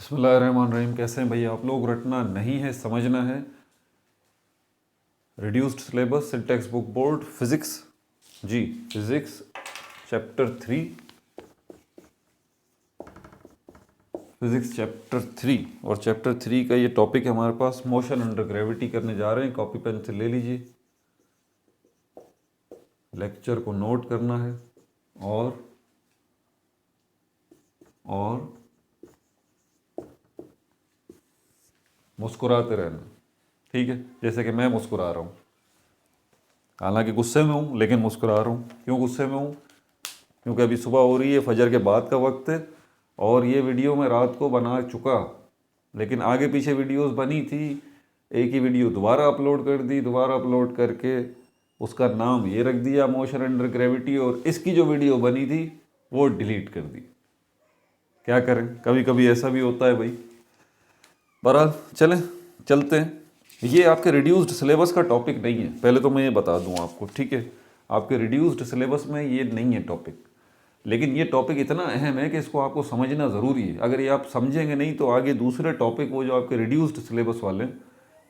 बिस्मिल्लाहिर्रहमानिर्रहीम। कैसे हैं भैया आप लोग? रटना नहीं है, समझना है। Reduced syllabus syntax book board physics जी, फिज़िक्स चैप्टर 3, फिज़िक्स चैप्टर 3 और चैप्टर 3 का ये टॉपिक है हमारे पास, मोशन अंडर ग्रेविटी करने जा रहे हैं। कॉपी पेंसिल ले लीजिए, लेक्चर को नोट करना है और मुस्कुराते रहना, ठीक है? जैसे कि मैं मुस्कुरा रहा हूँ, हालांकि गुस्से में हूँ लेकिन मुस्कुरा रहा हूँ। क्यों गुस्से में हूँ? क्योंकि अभी सुबह हो रही है, फजर के बाद का वक्त है और ये वीडियो मैं रात को बना चुका, लेकिन आगे पीछे वीडियोस बनी थी, एक ही वीडियो दोबारा अपलोड कर दी, दोबारा अपलोड करके उसका नाम ये रख दिया मोशन अंडर ग्रेविटी, और इसकी जो वीडियो बनी थी वो डिलीट कर दी। क्या करें, कभी कभी ऐसा भी होता है भाई। बहरहाल चलते हैं। ये आपके रिड्यूस्ड सिलेबस का टॉपिक नहीं है, पहले तो मैं ये बता दूं आपको, ठीक है? आपके रिड्यूस्ड सिलेबस में ये नहीं है टॉपिक, लेकिन ये टॉपिक इतना अहम है कि इसको आपको समझना ज़रूरी है। अगर ये आप समझेंगे नहीं तो आगे दूसरे टॉपिक वो जो आपके रिड्यूस्ड सिलेबस वाले हैं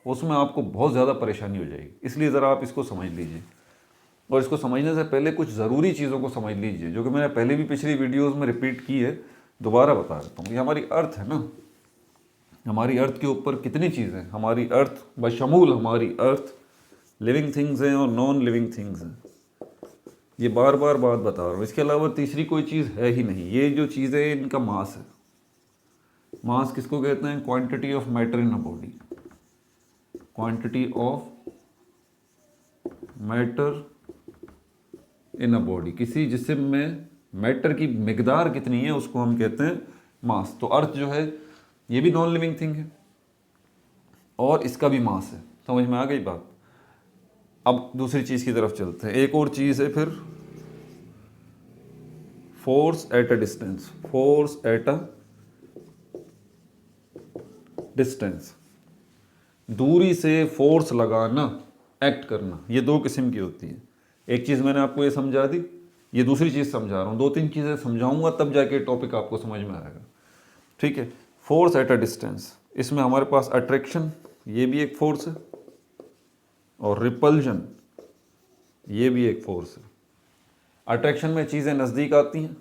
उसमें आपको बहुत ज़्यादा परेशानी हो जाएगी। इसलिए ज़रा आप इसको समझ लीजिए, और इसको समझने से पहले कुछ ज़रूरी चीज़ों को समझ लीजिए जो कि मैंने पहले भी पिछली वीडियोज़ में रिपीट की है, दोबारा बता देता हूँ। ये हमारी अर्थ है ना, हमारी अर्थ के ऊपर कितनी चीज़ें हैं। हमारी अर्थ बशमूल हमारी अर्थ लिविंग थिंग्स हैं और नॉन लिविंग थिंग्स हैं। ये बार बार बात बता रहा हूँ, इसके अलावा तीसरी कोई चीज़ है ही नहीं। ये जो चीज़ें हैं इनका मास है। मास किसको कहते हैं? Quantity of matter in a body, quantity of matter in a body. किसी जिस्म में मैटर की मिकदार कितनी है उसको हम कहते हैं मास। तो अर्थ जो है ये भी नॉन लिविंग थिंग है और इसका भी मास है। समझ में आ गई बात? अब दूसरी चीज़ की तरफ चलते हैं। एक और चीज़ है फिर, force at a distance. Force at a distance, दूरी से फोर्स लगाना, एक्ट करना, ये दो किस्म की होती है। एक चीज़ मैंने आपको ये समझा दी, ये दूसरी चीज़ समझा रहा हूँ। दो तीन चीज़ें समझाऊंगा तब जाके टॉपिक आपको समझ में आएगा, ठीक है? फोर्स एट अ डिस्टेंस, इसमें हमारे पास अट्रैक्शन, ये भी एक फोर्स है, और रिपल्जन, ये भी एक फोर्स है। अट्रैक्शन में चीज़ें नज़दीक आती हैं,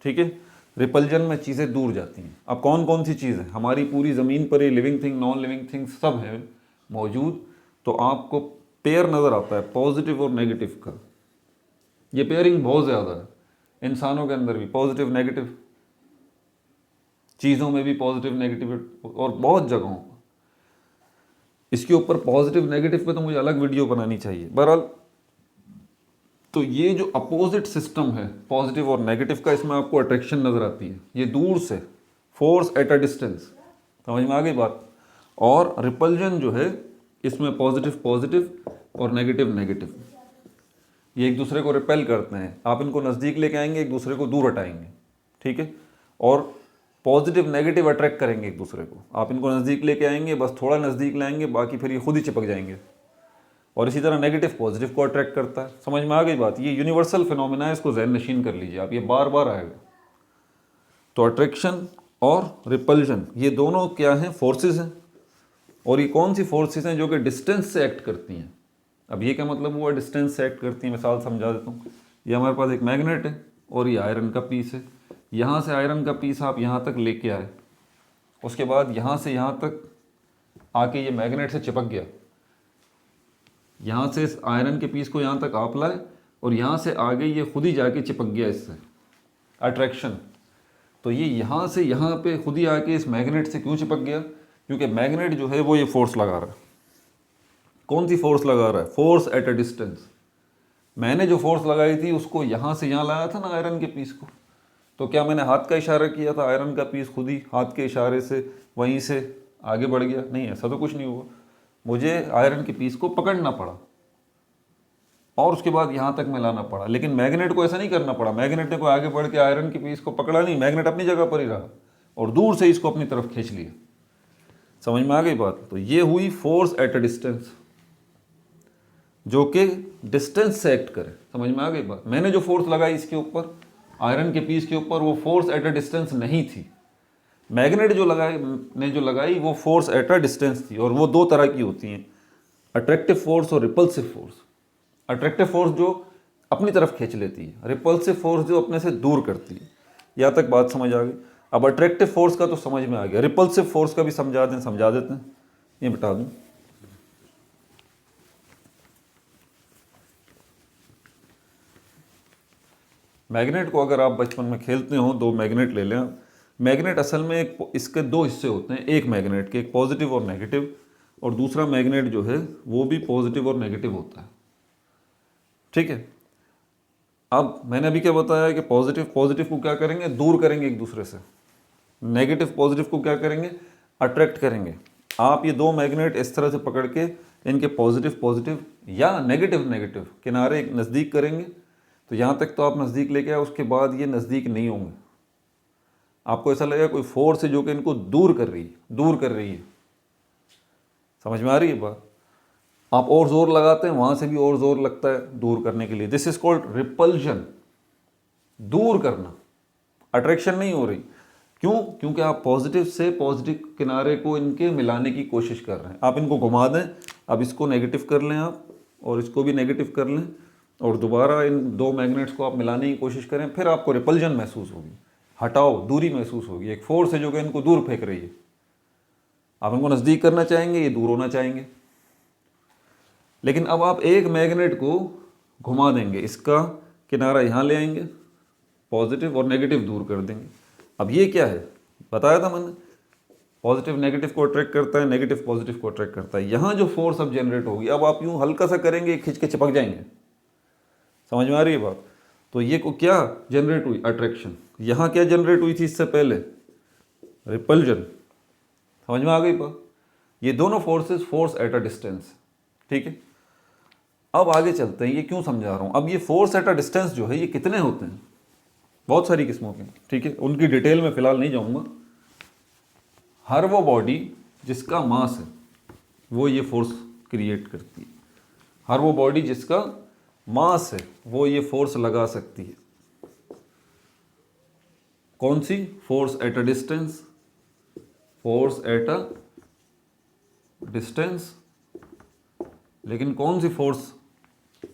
ठीक है? रिपल्जन में चीज़ें दूर जाती हैं। अब कौन कौन सी चीज़ है? हमारी पूरी ज़मीन पर ये living thing non living thing सब है मौजूद। तो आपको पेयर नज़र आता है पॉजिटिव और नेगेटिव का। ये पेयरिंग बहुत ज़्यादा है इंसानों के अंदर भी, पॉजिटिव नेगेटिव, चीज़ों में भी पॉजिटिव नेगेटिव, और बहुत जगहों पर। इसके ऊपर पॉजिटिव नेगेटिव पे तो मुझे अलग वीडियो बनानी चाहिए। बहरहाल, तो ये जो अपोजिट सिस्टम है पॉजिटिव और नेगेटिव का, इसमें आपको अट्रैक्शन नज़र आती है, ये दूर से, फोर्स एट अ डिस्टेंस। समझ में आ गई बात? और रिपल्जन जो है इसमें पॉजिटिव पॉजिटिव और नेगेटिव नेगेटिव, ये एक दूसरे को रिपेल करते हैं। आप इनको नज़दीक लेके आएंगे, एक दूसरे को दूर हटाएंगे, ठीक है? और पॉजिटिव नेगेटिव अट्रैक्ट करेंगे एक दूसरे को। आप इनको नज़दीक लेके आएंगे, बस थोड़ा नज़दीक लाएंगे, बाकी फिर ये खुद ही चिपक जाएंगे। और इसी तरह नेगेटिव पॉजिटिव को अट्रैक्ट करता है। समझ में आ गई बात? ये यूनिवर्सल फिनोमिना है, इसको ज़हन नशीन कर लीजिए आप, ये बार बार आएगा। तो अट्रैक्शन और रिपल्जन ये दोनों क्या हैं? फोर्सेस हैं। और ये कौन सी फोर्सेस हैं? जो कि डिस्टेंस से एक्ट करती हैं। अब ये क्या मतलब हुआ डिस्टेंस से एक्ट करती हैं? मिसाल समझा देता हूँ। ये हमारे पास एक मैग्नेट है और ये आयरन का पीस है। यहाँ से आयरन का पीस आप यहाँ तक लेके आए, उसके बाद यहाँ से यहाँ तक आके ये मैग्नेट से चिपक गया। यहाँ से इस आयरन के पीस को यहाँ तक आप लाए और यहाँ से आगे ये खुद ही जाके चिपक गया इससे, अट्रैक्शन। तो ये यहाँ से यहाँ पे खुद ही आके इस मैग्नेट से क्यों चिपक गया? क्योंकि मैग्नेट जो है वो ये फोर्स लगा रहा है। कौन सी फोर्स लगा रहा है? Force at a distance. मैंने जो फोर्स लगाई थी उसको यहाँ से यहाँ लाया था ना आयरन के पीस को, तो क्या मैंने हाथ का इशारा किया था? आयरन का पीस खुद ही हाथ के इशारे से वहीं से आगे बढ़ गया? नहीं, ऐसा तो कुछ नहीं हुआ। मुझे आयरन के पीस को पकड़ना पड़ा और उसके बाद यहाँ तक मैं लाना पड़ा। लेकिन मैग्नेट को ऐसा नहीं करना पड़ा। मैग्नेट ने कोई आगे बढ़ के आयरन के पीस को पकड़ा नहीं, मैग्नेट अपनी जगह पर ही रहा और दूर से इसको अपनी तरफ खींच लिया। समझ में आ गई बात? तो ये हुई फोर्स एट अ डिस्टेंस, जो कि डिस्टेंस से एक्ट करे। समझ में आ गई बात? मैंने जो फोर्स लगाई इसके ऊपर, आयरन के पीस के ऊपर, वो फोर्स एट अ डिस्टेंस नहीं थी। मैग्नेट जो लगाई वो फोर्स एट अ डिस्टेंस थी, और वो दो तरह की होती हैं, अट्रैक्टिव फोर्स और रिपल्सिव फोर्स। अट्रैक्टिव फोर्स जो अपनी तरफ खींच लेती है, रिपल्सिव फोर्स जो अपने से दूर करती है। यहाँ तक बात समझ आ गई। अब अट्रैक्टिव फोर्स का तो समझ में आ गया, रिपल्सिव फोर्स का भी समझा देते हैं, ये बता दूं। मैग्नेट को अगर आप बचपन में खेलते हो, दो मैग्नेट ले लें। मैग्नेट असल में इसके दो हिस्से होते हैं, एक मैग्नेट के, एक पॉजिटिव और नेगेटिव, और दूसरा मैग्नेट जो है वो भी पॉजिटिव और नेगेटिव होता है। ठीक है। अब मैंने अभी क्या बताया कि पॉजिटिव को क्या करेंगे, दूर करेंगे एक दूसरे से, नेगेटिव पॉजिटिव को क्या करेंगे, अट्रैक्ट करेंगे। आप ये दो मैग्नेट इस तरह से पकड़ के इनके पॉजिटिव या नेगेटिव किनारे नज़दीक करेंगे, तो यहाँ तक तो आप नज़दीक लेके आए, उसके बाद ये नज़दीक नहीं होंगे। आपको ऐसा लगेगा कोई फोर्स है जो कि इनको दूर कर रही है। समझ में आ रही है बात? आप और जोर लगाते हैं, वहां से भी और जोर लगता है दूर करने के लिए। दिस इज कॉल्ड रिपल्जन, दूर करना। अट्रैक्शन नहीं हो रही। क्यों? क्योंकि आप पॉजिटिव से पॉजिटिव किनारे को इनके मिलाने की कोशिश कर रहे हैं। आप इनको घुमा दें, अब इसको नेगेटिव कर लें आप, और इसको भी नेगेटिव कर लें, और दोबारा इन दो मैग्नेट्स को आप मिलाने की कोशिश करें, फिर आपको रिपल्जन महसूस होगी, हटाओ, दूरी महसूस होगी। एक फोर्स है जो कि इनको दूर फेंक रही है। आप इनको नज़दीक करना चाहेंगे, ये दूर होना चाहेंगे। लेकिन अब आप एक मैग्नेट को घुमा देंगे, इसका किनारा यहाँ ले आएंगे, पॉजिटिव और नेगेटिव दूर कर देंगे। अब ये क्या है, बताया था मैंने, पॉजिटिव नेगेटिव को अट्रैक्ट करता है, नेगेटिव पॉजिटिव को अट्रैक्ट करता है। यहाँ जो फोर्स अब जनरेट होगी, अब आप यूँ हल्का सा करेंगे, खिंच के चिपक जाएंगे। समझ में आ रही है बात? तो ये को क्या जनरेट हुई, अट्रैक्शन। यहाँ क्या जनरेट हुई थी इससे पहले, रिपल्जन। समझ में आ गई बात? ये दोनों forces force at a distance. ठीक है। अब आगे चलते हैं, ये क्यों समझा रहा हूँ। अब ये फोर्स एट अ डिस्टेंस जो है, ये कितने होते हैं, बहुत सारी किस्मों के। ठीक है, उनकी डिटेल में फिलहाल नहीं जाऊंगा। हर वो बॉडी जिसका मास है वो ये फोर्स क्रिएट करती है। हर वो बॉडी जिसका मास है वो ये फोर्स लगा सकती है। कौन सी? Force at a distance. Force at a distance. लेकिन कौन सी फोर्स,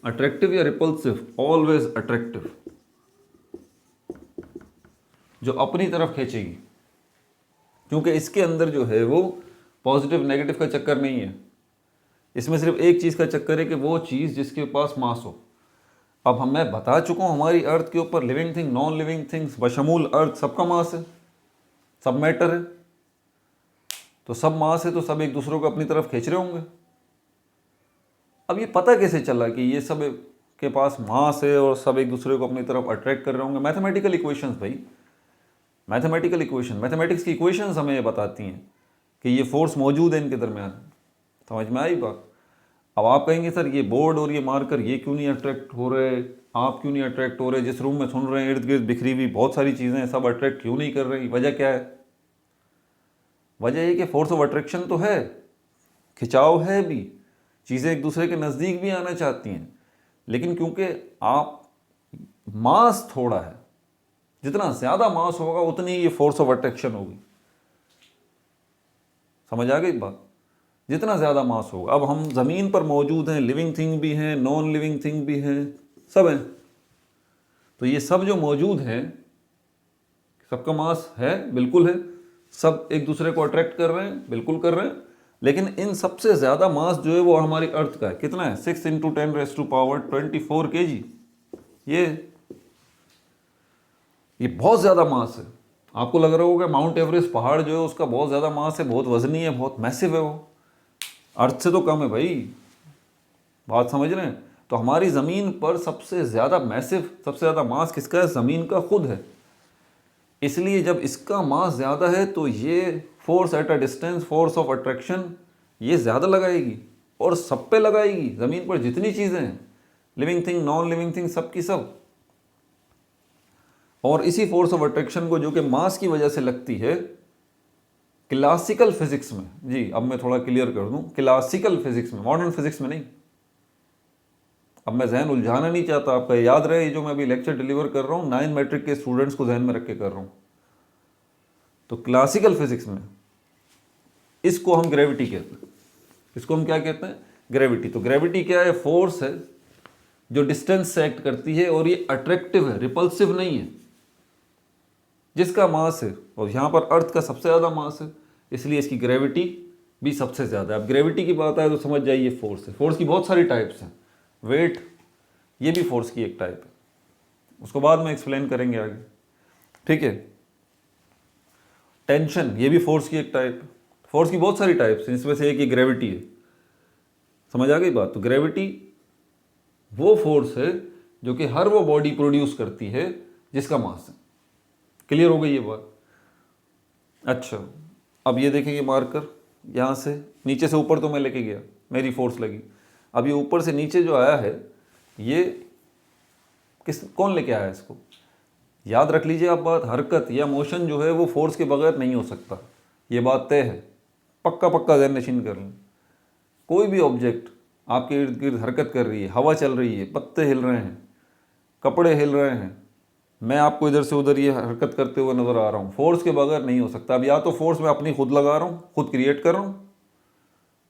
अट्रैक्टिव या रिपल्सिव? ऑलवेज अट्रैक्टिव, जो अपनी तरफ खींचेगी। क्योंकि इसके अंदर जो है वो पॉजिटिव नेगेटिव का चक्कर नहीं है, इसमें सिर्फ एक चीज़ का चक्कर है कि वो चीज़ जिसके पास मास हो। अब मैं बता चुका हूँ, हमारी अर्थ के ऊपर living thing, non living things बशमूल अर्थ, सबका मास है, सब मैटर है। तो सब मास है तो सब एक दूसरे को अपनी तरफ खींच रहे होंगे। अब ये पता कैसे चला कि ये सब के पास मास है और सब एक दूसरे को अपनी तरफ अट्रैक्ट कर रहे होंगे? मैथमेटिकल इक्वेशंस भाई, मैथमेटिकल इक्वेशन, मैथमेटिक्स की इक्वेशंस हमें ये बताती हैं कि ये फोर्स मौजूद है इनके दरमियान। समझ में आई बात? अब आप कहेंगे सर ये बोर्ड और ये मार्कर ये क्यों नहीं अट्रैक्ट हो रहे, आप क्यों नहीं अट्रैक्ट हो रहे, जिस रूम में सुन रहे हैं इर्द गिर्द बिखरी हुई बहुत सारी चीज़ें हैं, सब अट्रैक्ट क्यों नहीं कर रही? वजह क्या है? वजह ये कि फोर्स ऑफ अट्रैक्शन तो है, खिंचाव है भी, चीज़ें एक दूसरे के नज़दीक भी आना चाहती हैं, लेकिन क्योंकि आप मास थोड़ा है, जितना ज़्यादा मास होगा उतनी ये फोर्स ऑफ अट्रैक्शन होगी। समझ आ गई बात? जितना ज़्यादा मास होगा। अब हम ज़मीन पर मौजूद हैं, लिविंग थिंग भी हैं, नॉन लिविंग थिंग भी हैं, सब हैं। तो ये सब जो मौजूद हैं, सबका मास है, बिल्कुल है, सब एक दूसरे को अट्रैक्ट कर रहे हैं, बिल्कुल कर रहे हैं। लेकिन इन सबसे ज़्यादा मास जो है वो हमारी अर्थ का है। कितना है? 6 × 10⁻24 kg। ये बहुत ज़्यादा मास है। आपको लग रहा होगा माउंट एवरेस्ट पहाड़ जो है उसका बहुत ज़्यादा मास है, बहुत वजनी है, बहुत मैसिव है, वो अर्थ से तो कम है भाई। बात समझ रहे हैं? तो हमारी ज़मीन पर सबसे ज़्यादा मैसिव, सबसे ज़्यादा मास किसका है? ज़मीन का खुद है। इसलिए जब इसका मास ज़्यादा है तो ये force at a distance, force of attraction, ये ज़्यादा लगाएगी और सब पे लगाएगी। ज़मीन पर जितनी चीज़ें हैं, living thing, non living thing, सब की सब। और इसी फोर्स ऑफ अट्रैक्शन को, जो कि मास की वजह से लगती है, क्लासिकल फिजिक्स में, जी अब मैं थोड़ा क्लियर कर दूं, क्लासिकल फिजिक्स में, मॉडर्न फिजिक्स में नहीं। अब मैं जहन उलझाना नहीं चाहता आपका, याद रहे ये जो मैं अभी लेक्चर डिलीवर कर रहा हूँ 9 मैट्रिक के स्टूडेंट्स को जहन में रख के कर रहा हूँ। तो क्लासिकल फिजिक्स में इसको हम ग्रेविटी कहते हैं। इसको हम क्या कहते हैं? ग्रेविटी। तो ग्रेविटी क्या है? फोर्स है जो डिस्टेंस से एक्ट करती है और ये अट्रैक्टिव है, रिपल्सिव नहीं है, जिसका मास है, और यहाँ पर अर्थ का सबसे ज़्यादा मास है, इसलिए इसकी ग्रेविटी भी सबसे ज़्यादा है। अब ग्रेविटी की बात आए तो समझ जाइए फोर्स है। फोर्स की बहुत सारी टाइप्स हैं। वेट, ये भी फोर्स की एक टाइप है, उसको बाद में एक्सप्लेन करेंगे आगे, ठीक है। टेंशन, ये भी फोर्स की एक टाइप है। फोर्स की बहुत सारी टाइप्स हैं, इसमें से एक ये ग्रेविटी है। समझ आ गई बात? तो ग्रेविटी वो फोर्स है जो कि हर वो बॉडी प्रोड्यूस करती है जिसका मास है। क्लियर हो गई ये बात? अच्छा, अब ये देखेंगे मार्कर, यहाँ से नीचे से ऊपर तो मैं लेके गया, मेरी फोर्स लगी। अब ये ऊपर से नीचे जो आया है, ये कौन लेके आया है इसको? याद रख लीजिए आप बात, हरकत या मोशन जो है वो फोर्स के बगैर नहीं हो सकता, ये बात तय है। पक्का पक्का ज़हन नशीन कर लें। कोई भी ऑब्जेक्ट आपके इर्द गिर्द हरकत कर रही है, हवा चल रही है, पत्ते हिल रहे हैं, कपड़े हिल रहे हैं, मैं आपको इधर से उधर ये हरकत करते हुए नज़र आ रहा हूँ, फोर्स के बगैर नहीं हो सकता। अब या तो फोर्स मैं अपनी खुद लगा रहा हूँ, खुद क्रिएट कर रहा हूँ,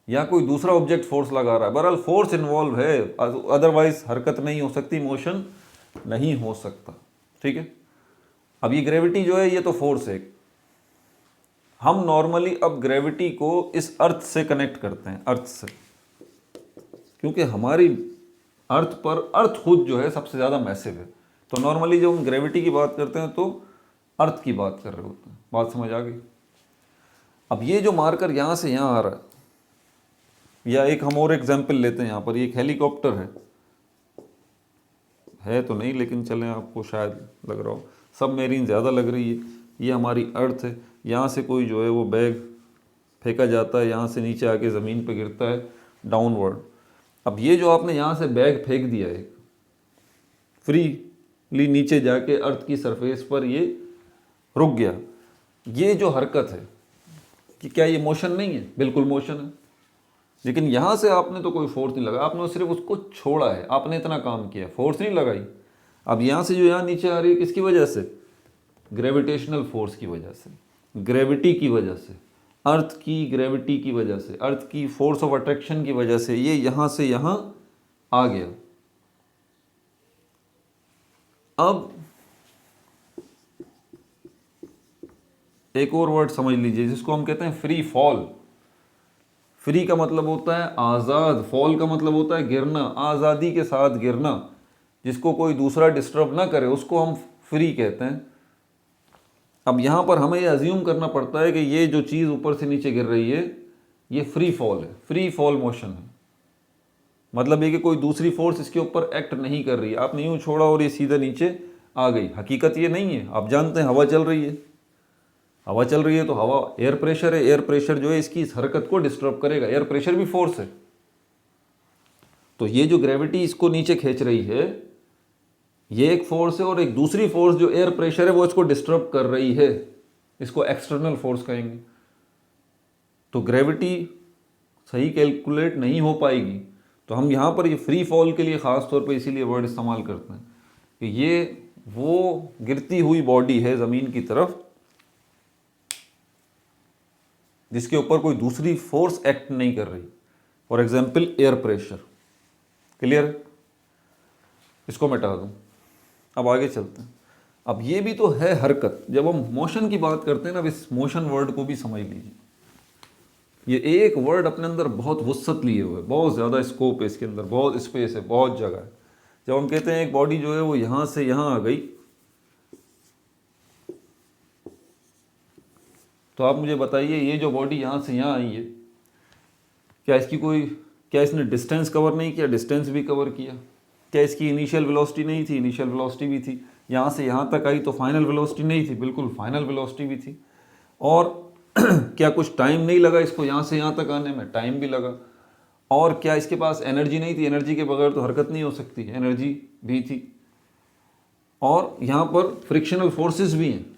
या कोई दूसरा ऑब्जेक्ट फोर्स लगा रहा है। बहरहाल फोर्स इन्वॉल्व है, अदरवाइज हरकत नहीं हो सकती, मोशन नहीं हो सकता, ठीक है। अब ये ग्रेविटी जो है ये तो फोर्स है। हम नॉर्मली अब ग्रेविटी को इस अर्थ से कनेक्ट करते हैं, अर्थ से, क्योंकि हमारी अर्थ पर, अर्थ खुद जो है सबसे ज़्यादा मैसिव है। तो नॉर्मली जब हम ग्रेविटी की बात करते हैं तो अर्थ की बात कर रहे होते हैं। बात समझ आ गई? अब ये जो मार्कर यहाँ से यहाँ आ रहा है, या एक हम और एग्जाम्पल लेते हैं, यहाँ पर एक हेलीकॉप्टर है तो नहीं, लेकिन चलें, आपको शायद लग रहा हो, सब मेरीन ज़्यादा लग रही है। ये हमारी अर्थ है, यहाँ से कोई जो है वो बैग फेंका जाता है, यहाँ से नीचे आके ज़मीन पे गिरता है डाउनवर्ड। अब ये जो आपने यहाँ से बैग फेंक दिया है फ्रीली नीचे जाके अर्थ की सरफेस पर, ये रुक गया, ये जो हरकत है कि क्या ये मोशन नहीं है? बिल्कुल मोशन है। लेकिन यहाँ से आपने तो कोई फोर्स नहीं लगाया, आपने सिर्फ उसको छोड़ा है, आपने इतना काम किया, फोर्स नहीं लगाई। अब यहाँ से जो यहाँ नीचे आ रही है किसकी वजह से? ग्रेविटेशनल फोर्स की वजह से, ग्रेविटी की वजह से, अर्थ की ग्रेविटी की वजह से, अर्थ की फोर्स ऑफ अट्रैक्शन की वजह से ये यहाँ से यहाँ आ गया। अब एक और वर्ड समझ लीजिए जिसको हम कहते हैं फ्री फॉल। फ्री का मतलब होता है आज़ाद, फॉल का मतलब होता है गिरना, आज़ादी के साथ गिरना, जिसको कोई दूसरा डिस्टर्ब ना करे उसको हम फ्री कहते हैं। अब यहाँ पर हमें ये अज्यूम करना पड़ता है कि ये जो चीज़ ऊपर से नीचे गिर रही है ये फ्री फॉल है, फ्री फॉल मोशन है। मतलब ये कि कोई दूसरी फोर्स इसके ऊपर एक्ट नहीं कर रही है, आपने यूँ छोड़ा और ये सीधा नीचे आ गई। हकीकत ये नहीं है। आप जानते हैं हवा चल रही है, हवा चल रही है तो हवा, एयर प्रेशर है, एयर प्रेशर जो है इसकी इस हरकत को डिस्टर्ब करेगा, एयर प्रेशर भी फोर्स है। तो ये जो ग्रेविटी इसको नीचे खींच रही है ये एक फोर्स है, और एक दूसरी फोर्स जो एयर प्रेशर है वो इसको डिस्टर्ब कर रही है, इसको एक्सटर्नल फोर्स कहेंगे। तो ग्रेविटी सही कैलकुलेट नहीं हो पाएगी। तो हम यहाँ पर ये फ्री फॉल के लिए ख़ास तौर पे इसीलिए वर्ड इस्तेमाल करते हैं कि ये वो गिरती हुई बॉडी है ज़मीन की तरफ जिसके ऊपर कोई दूसरी फोर्स एक्ट नहीं कर रही। For example air pressure. Clear? इसको मिटा दूँ, अब आगे चलते हैं। अब ये भी तो है हरकत। जब हम मोशन की बात करते हैं ना, इस मोशन वर्ड को भी समझ लीजिए। ये एक वर्ड अपने अंदर बहुत वुसअत लिए हुए, बहुत ज़्यादा स्कोप है इसके अंदर, बहुत स्पेस है, बहुत जगह है। जब हम कहते हैं एक बॉडी जो है वो यहाँ से यहाँ आ गई, तो आप मुझे बताइए ये जो बॉडी यहाँ से यहाँ आई है, क्या इसने डिस्टेंस कवर नहीं किया? डिस्टेंस भी कवर किया। क्या इसकी इनिशियल वेलोसिटी नहीं थी? इनिशियल वेलोसिटी भी थी। यहाँ से यहाँ तक आई तो फाइनल वेलोसिटी नहीं थी? बिल्कुल फाइनल वेलोसिटी भी थी। और क्या कुछ टाइम नहीं लगा इसको यहाँ से यहाँ तक आने में? टाइम भी लगा। और क्या इसके पास एनर्जी नहीं थी? एनर्जी के बगैर तो हरकत नहीं हो सकती, एनर्जी भी थी। और यहाँ पर फ्रिक्शनल फोर्सेस भी हैं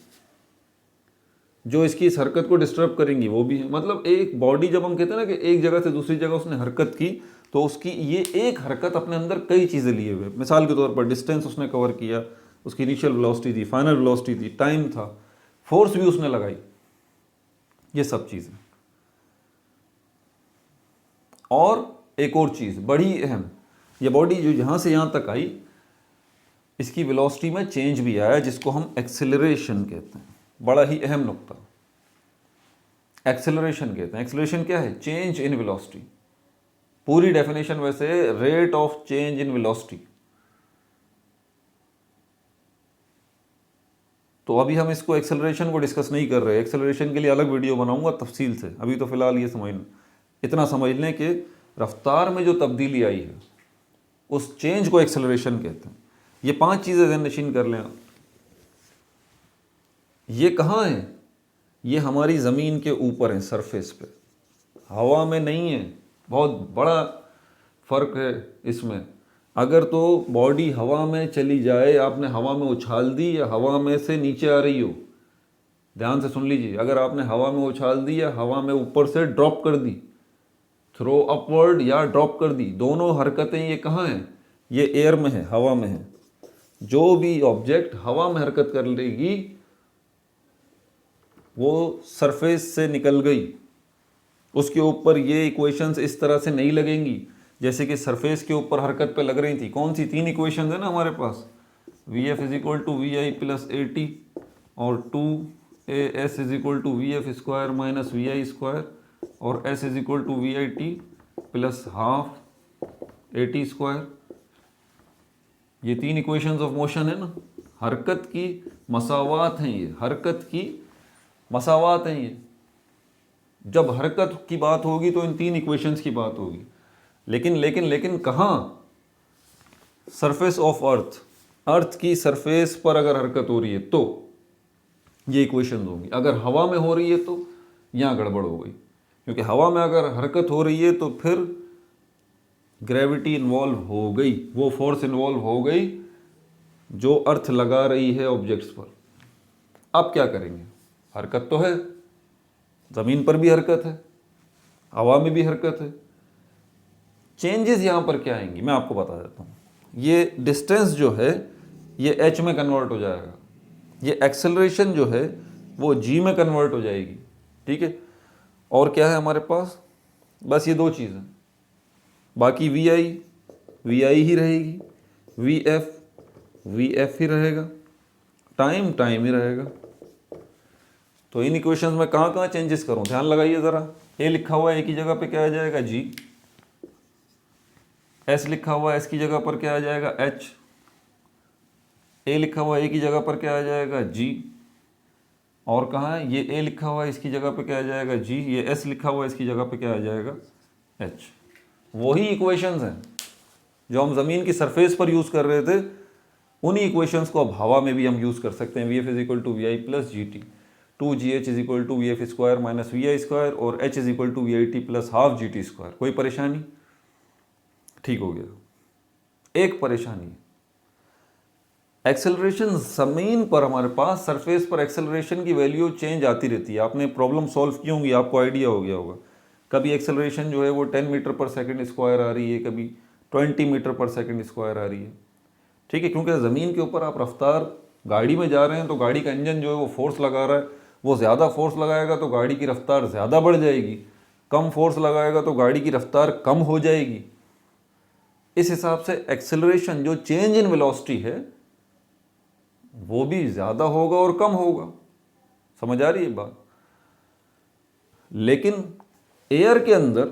जो इसकी इस हरकत को डिस्टर्ब करेंगी, वो भी है। मतलब एक बॉडी, जब हम कहते हैं ना कि एक जगह से दूसरी जगह उसने हरकत की, तो उसकी ये एक हरकत अपने अंदर कई चीज़ें लिए हुए। मिसाल के तौर पर डिस्टेंस उसने कवर किया, उसकी इनिशियल वेलोसिटी थी, फाइनल वेलोसिटी थी, टाइम था, फोर्स भी उसने लगाई। ये सब चीज़ें। और एक और चीज़ बड़ी अहम, ये बॉडी जो यहाँ से यहाँ तक आई, इसकी वेलोसिटी में चेंज भी आया जिसको हम एक्सेलरेशन कहते हैं। बड़ा ही अहम नुक्ता, एक्सेलरेशन कहते हैं। एक्सेलरेशन क्या है? Change in velocity. पूरी डेफिनेशन वैसे rate of change in velocity. तो अभी हम इसको एक्सेलरेशन को डिस्कस नहीं कर रहे, एक्सेलरेशन के लिए अलग वीडियो बनाऊंगा तफसील से। अभी तो फिलहाल ये इतना समझ लें कि रफ्तार में जो तब्दीली आई है उस चेंज को एक्सेलरेशन कहते हैं। ये 5 चीज़ें ज़हन नशीन कर लें आप। ये कहाँ है? ये हमारी ज़मीन के ऊपर है, सरफेस पे, हवा में नहीं है। बहुत बड़ा फ़र्क है इसमें। अगर तो बॉडी हवा में चली जाए, आपने हवा में उछाल दी या हवा में से नीचे आ रही हो, ध्यान से सुन लीजिए, अगर आपने हवा में उछाल दी या हवा में ऊपर से ड्रॉप कर दी, थ्रो अपवर्ड या ड्रॉप कर दी, दोनों हरकतें ये कहाँ हैं? ये एयर में है, हवा में है। जो भी ऑब्जेक्ट हवा में हरकत कर लेगी वो सरफेस से निकल गई। उसके ऊपर ये इक्वेशंस इस तरह से नहीं लगेंगी जैसे कि सरफेस के ऊपर हरकत पे लग रही थी। कौन सी 3 इक्वेशंस है ना हमारे पास? V F is equal to we I plus A T और 2as is equal to V F square minus we I square और s is equal to we I T plus half A T square. ये 3 equations of motion है ना, हरकत की मसावात हैं ये, हरकत की मसावात हैं ये। जब हरकत की बात होगी तो इन 3 इक्वेशंस की बात होगी। लेकिन कहाँ? सरफेस ऑफ अर्थ, अर्थ की सरफेस पर अगर हरकत हो रही है तो ये इक्वेशंस होंगी। अगर हवा में हो रही है तो यहाँ गड़बड़ हो गई, क्योंकि हवा में अगर हरकत हो रही है तो फिर ग्रेविटी इन्वॉल्व हो गई, वो फोर्स इन्वॉल्व हो गई जो अर्थ लगा रही है ऑब्जेक्ट्स पर। अब क्या करेंगे? हरकत तो है, ज़मीन पर भी हरकत है, हवा में भी हरकत है। चेंजेस यहाँ पर क्या आएंगी मैं आपको बता देता हूँ। ये डिस्टेंस जो है ये h में कन्वर्ट हो जाएगा, ये एक्सेलरेशन जो है वो g में कन्वर्ट हो जाएगी, ठीक है। और क्या है हमारे पास? बस ये 2 चीज़ें, बाकी वी आई ही रहेगी, वी एफ ही रहेगा, टाइम ही रहेगा। तो इन इक्वेशंस में कहाँ कहाँ चेंजेस करूँ? ध्यान लगाइए ज़रा। ए लिखा हुआ है ए की जगह पे क्या आ जाएगा? जी। एस लिखा हुआ है एस की जगह पर क्या आ जाएगा? एच। ए लिखा हुआ है ए की जगह पर क्या आ जाएगा? जी। और कहाँ है? ये ए लिखा हुआ है इसकी जगह पे क्या आ जाएगा? जी। ये एस लिखा हुआ है इसकी जगह पे क्या आ जाएगा? एच। वही इक्वेशंस हैं जो हम ज़मीन की सरफेस पर यूज़ कर रहे थे, उन्हीं इक्वेशंस को अब हवा में भी हम यूज़ कर सकते हैं। V F is equal to we I plus g t, 2gh is equal to V F square minus we I square और h is equal to we I T plus half g t square. कोई परेशानी? ठीक हो गया। एक परेशानी, acceleration ज़मीन पर हमारे पास सरफेस पर एक्सेलरेशन की वैल्यू चेंज आती रहती है। आपने प्रॉब्लम सॉल्व की होंगी, आपको आइडिया हो गया होगा। कभी एक्सेलरेशन जो है वो 10 मीटर पर सेकंड स्क्वायर आ रही है, कभी 20 मीटर पर सेकंड स्क्वायर आ रही है, ठीक है। क्योंकि ज़मीन के ऊपर आप रफ्तार गाड़ी में जा रहे हैं तो गाड़ी का इंजन जो है वो फोर्स लगा रहा है, वो ज़्यादा फोर्स लगाएगा तो गाड़ी की रफ्तार ज़्यादा बढ़ जाएगी, कम फोर्स लगाएगा तो गाड़ी की रफ्तार कम हो जाएगी। इस हिसाब से एक्सेलरेशन जो चेंज इन वेलोसिटी है वो भी ज़्यादा होगा और कम होगा। समझ आ रही है बात? लेकिन एयर के अंदर,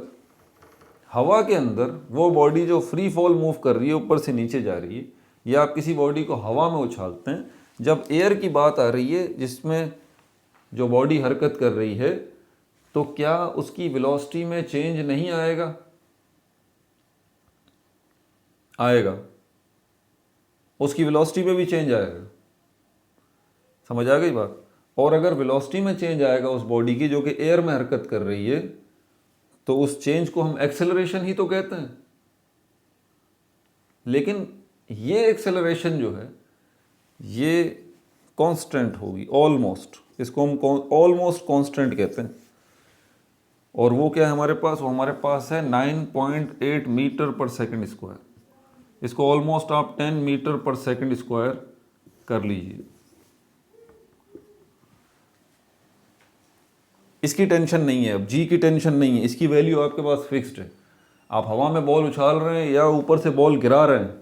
हवा के अंदर, वो बॉडी जो फ्री फॉल मूव कर रही है, ऊपर से नीचे जा रही है, या आप किसी बॉडी को हवा में उछालते हैं, जब एयर की बात आ रही है जिसमें जो बॉडी हरकत कर रही है, तो क्या उसकी वेलोसिटी में चेंज नहीं आएगा? आएगा, उसकी वेलोसिटी में भी चेंज आएगा। समझ आ गई बात? और अगर वेलोसिटी में चेंज आएगा उस बॉडी की जो कि एयर में हरकत कर रही है, तो उस चेंज को हम एक्सेलरेशन ही तो कहते हैं। लेकिन ये एक्सेलरेशन जो है ये कांस्टेंट होगी, ऑलमोस्ट, इसको हम ऑलमोस्ट कांस्टेंट कहते हैं। और वो क्या है हमारे पास? वो हमारे पास है 9.8 मीटर पर सेकंड स्क्वायर। इसको ऑलमोस्ट आप 10 मीटर पर सेकंड स्क्वायर कर लीजिए। इसकी टेंशन नहीं है, अब जी की टेंशन नहीं है, इसकी वैल्यू आपके पास फिक्स्ड है। आप हवा में बॉल उछाल रहे हैं या ऊपर से बॉल गिरा रहे हैं,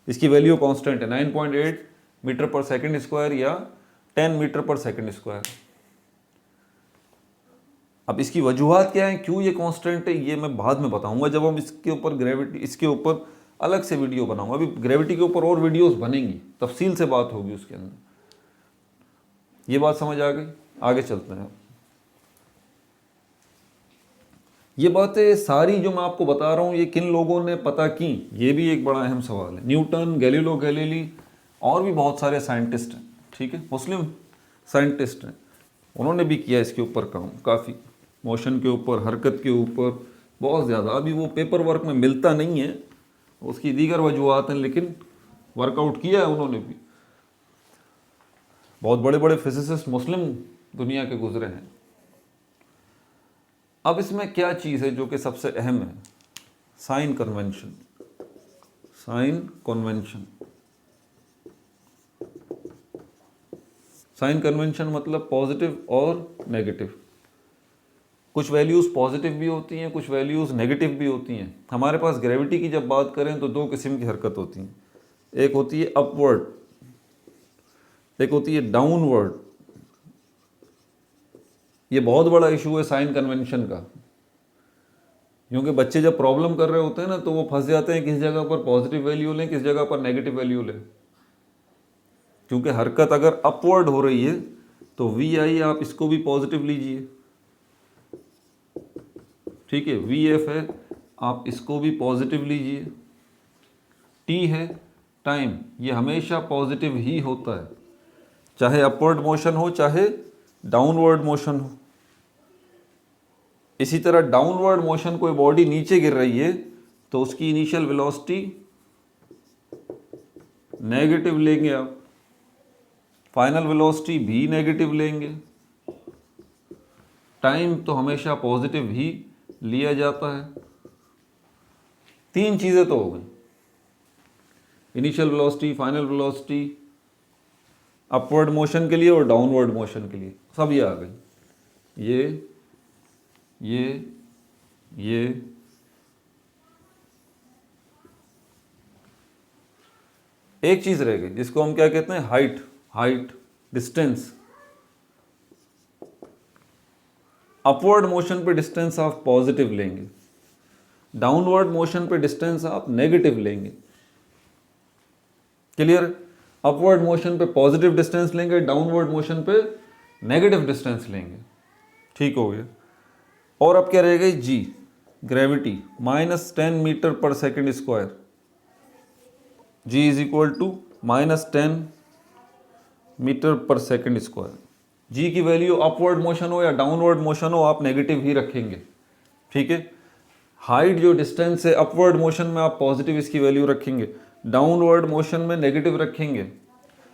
इसकी वैल्यू कांस्टेंट है 9.8 मीटर पर सेकंड स्क्वायर या 10 मीटर पर सेकंड स्क्वायर। अब इसकी वजूहात क्या है, क्यों ये कांस्टेंट है, ये मैं बाद में बताऊंगा जब हम इसके ऊपर ग्रेविटी, इसके ऊपर अलग से वीडियो बनाऊंगा। अभी ग्रेविटी के ऊपर और वीडियोस बनेंगी, तफसील से बात होगी उसके अंदर। ये बात समझ आ गई, आगे चलते हैं। ये बातें सारी जो मैं आपको बता रहा हूँ ये किन लोगों ने पता की, ये भी एक बड़ा अहम सवाल है। न्यूटन, गैलीलियो गैलीली और भी बहुत सारे साइंटिस्ट हैं, ठीक है, मुस्लिम साइंटिस्ट हैं, उन्होंने भी किया इसके ऊपर काम, काफ़ी मोशन के ऊपर, हरकत के ऊपर बहुत ज़्यादा। अभी वो पेपर वर्क में मिलता नहीं है, उसकी दीगर वजूहत हैं, लेकिन वर्कआउट किया है उन्होंने भी। बहुत बड़े बड़े फिजिसिस्ट मुस्लिम दुनिया के गुजरे हैं। अब इसमें क्या चीज़ है जो कि सबसे अहम है, sign convention. Sign convention, sign convention मतलब पॉजिटिव और नेगेटिव। कुछ वैल्यूज़ पॉजिटिव भी होती हैं, कुछ वैल्यूज़ नेगेटिव भी होती हैं। हमारे पास ग्रेविटी की जब बात करें तो दो किस्म की हरकत होती हैं, एक होती है अपवर्ड, एक होती है डाउनवर्ड। ये बहुत बड़ा इशू है साइन कन्वेंशन का, क्योंकि बच्चे जब प्रॉब्लम कर रहे होते हैं ना तो वो फंस जाते हैं किस जगह पर पॉजिटिव वैल्यू लें, किस जगह पर नेगेटिव वैल्यू लें। क्योंकि हरकत अगर अपवर्ड हो रही है तो वी आई आप इसको भी पॉजिटिव लीजिए, ठीक है, वी एफ है आप इसको भी पॉजिटिव लीजिए। टी है टाइम, ये हमेशा पॉजिटिव ही होता है, चाहे अपवर्ड मोशन हो चाहे डाउनवर्ड मोशन हो। इसी तरह डाउनवर्ड मोशन, कोई बॉडी नीचे गिर रही है तो उसकी इनिशियल वेलोसिटी नेगेटिव लेंगे आप, फाइनल वेलोसिटी भी नेगेटिव लेंगे। टाइम तो हमेशा पॉजिटिव ही लिया जाता है। तीन चीज़ें तो हो गई, initial velocity, final velocity, upward motion के लिए और डाउनवर्ड मोशन के लिए, सब ये आ गई। ये एक चीज़ रह गई जिसको हम क्या कहते हैं, हाइट, डिस्टेंस। अपवर्ड मोशन पे डिस्टेंस आप पॉजिटिव लेंगे, डाउनवर्ड मोशन पे डिस्टेंस आप नेगेटिव लेंगे। क्लियर? अपवर्ड मोशन पे पॉजिटिव डिस्टेंस लेंगे, डाउनवर्ड मोशन पे नेगेटिव डिस्टेंस लेंगे। ठीक हो गया। और अब क्या रह गई, g, gravity, -10 metre per second square. G is equal to -10 metre per second square. G की वैल्यू अपवर्ड मोशन हो या डाउनवर्ड मोशन हो आप नेगेटिव ही रखेंगे, ठीक है। हाइट जो डिस्टेंस है, अपवर्ड मोशन में आप पॉजिटिव इसकी वैल्यू रखेंगे, डाउनवर्ड मोशन में नेगेटिव रखेंगे।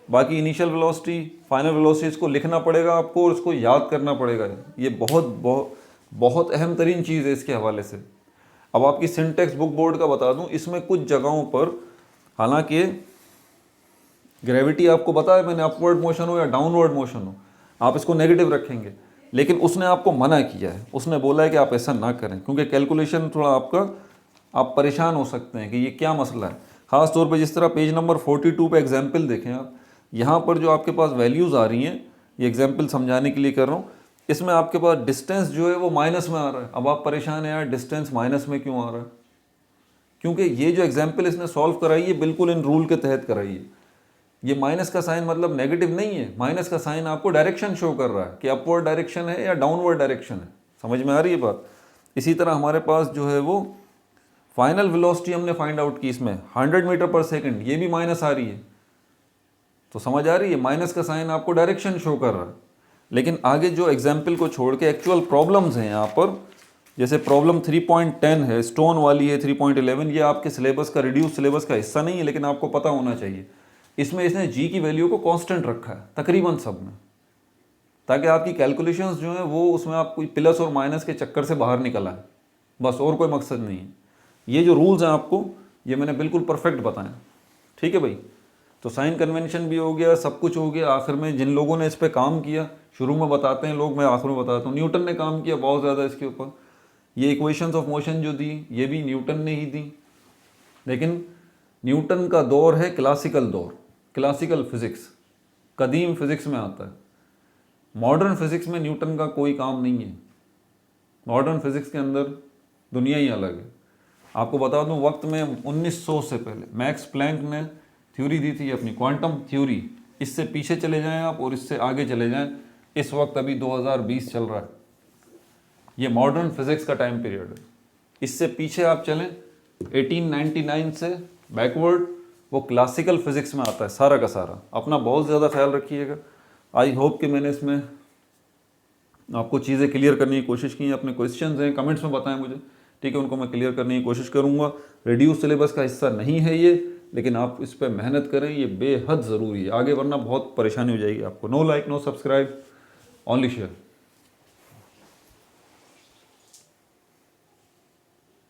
बाकी इनिशियल वेलोसिटी, फाइनल वेलोसिटी इसको लिखना पड़ेगा आपको और उसको याद करना पड़ेगा। ये बहुत बहुत बहुत अहम तरीन चीज़ है इसके हवाले से। अब आपकी सिंटेक्स बुक बोर्ड का बता दूं, इसमें कुछ जगहों पर हालांकि ग्रेविटी आपको पता है मैंने, अपवर्ड मोशन हो या डाउनवर्ड मोशन हो आप इसको नेगेटिव रखेंगे, लेकिन उसने आपको मना किया है, उसने बोला है कि आप ऐसा ना करें, क्योंकि कैलकुलेशन थोड़ा आपका, आप परेशान हो सकते हैं कि ये क्या मसला है। ख़ास तौर पे जिस तरह पेज नंबर 42 पे एग्जाम्पल देखें आप, यहाँ पर जो आपके पास वैल्यूज़ आ रही हैं, ये एग्जाम्पल समझाने के लिए कर रहा हूँ, इसमें आपके पास डिस्टेंस जो है वो माइनस में आ रहा है। अब आप परेशान हैं यार डिस्टेंस माइनस में क्यों आ रहा है, क्योंकि ये जो एग्जाम्पल इसने सॉल्व कराई है बिल्कुल इन रूल के तहत कराई है। ये माइनस का साइन मतलब नेगेटिव नहीं है, माइनस का साइन आपको डायरेक्शन शो कर रहा है कि अपवर्ड डायरेक्शन है या डाउनवर्ड डायरेक्शन है। समझ में आ रही है बात? इसी तरह हमारे पास जो है वो फाइनल वेलोसिटी हमने फाइंड आउट की, इसमें 100 मीटर पर सेकंड, ये भी माइनस आ रही है। तो समझ आ रही है, माइनस का साइन आपको डायरेक्शन शो कर रहा है। लेकिन आगे जो एग्जाम्पल को छोड़ के एक्चुअल प्रॉब्लम्स हैं यहाँ पर, जैसे प्रॉब्लम 3.10 है, स्टोन वाली है 3.11, ये आपके सिलेबस का, रिड्यूस सिलेबस का हिस्सा नहीं है, लेकिन आपको पता होना चाहिए। इसमें इसने जी की वैल्यू को कांस्टेंट रखा है तकरीबन सब में, ताकि आपकी कैलकुलेशंस जो है वो उसमें आप कोई प्लस और माइनस के चक्कर से बाहर निकल आए, बस, और कोई मकसद नहीं है। ये जो रूल्स हैं आपको, ये मैंने बिल्कुल परफेक्ट बताए, ठीक है भाई। तो साइन कन्वेंशन भी हो गया, सब कुछ हो गया। आखिर में जिन लोगों ने इस पे काम किया, शुरू में बताते हैं लोग, मैं आखिर में बताता हूँ, न्यूटन ने काम किया बहुत ज़्यादा इसके ऊपर। ये इक्वेशंस ऑफ मोशन जो दी, ये भी न्यूटन ने ही दी। लेकिन न्यूटन का दौर है क्लासिकल दौर, क्लासिकल फिजिक्स, कदीम फिजिक्स में आता है। मॉडर्न फिजिक्स में न्यूटन का कोई काम नहीं है। मॉडर्न फिजिक्स के अंदर दुनिया ही अलग है। आपको बता दूं, वक्त में 1900 से पहले मैक्स प्लैंक ने थ्योरी दी थी अपनी, क्वांटम थ्योरी। इससे पीछे चले जाएं आप और इससे आगे चले जाएं, इस वक्त अभी 2020 चल रहा है। ये मॉडर्न फिजिक्स का टाइम पीरियड है। इससे पीछे आप चलें 1899 से बैकवर्ड, वो क्लासिकल फिजिक्स में आता है सारा का सारा। अपना बहुत ज़्यादा ख्याल रखिएगा। आई होप कि मैंने इसमें आपको चीज़ें क्लियर करने की कोशिश की हैं। अपने क्वेश्चंस हैं कमेंट्स में बताएं मुझे, ठीक है, उनको मैं क्लियर करने की कोशिश करूँगा। रिड्यूस सिलेबस का हिस्सा नहीं है ये, लेकिन आप इस पर मेहनत करें, ये बेहद ज़रूरी है आगे, वरना बहुत परेशानी हो जाएगी आपको। No like, no subscribe, only share.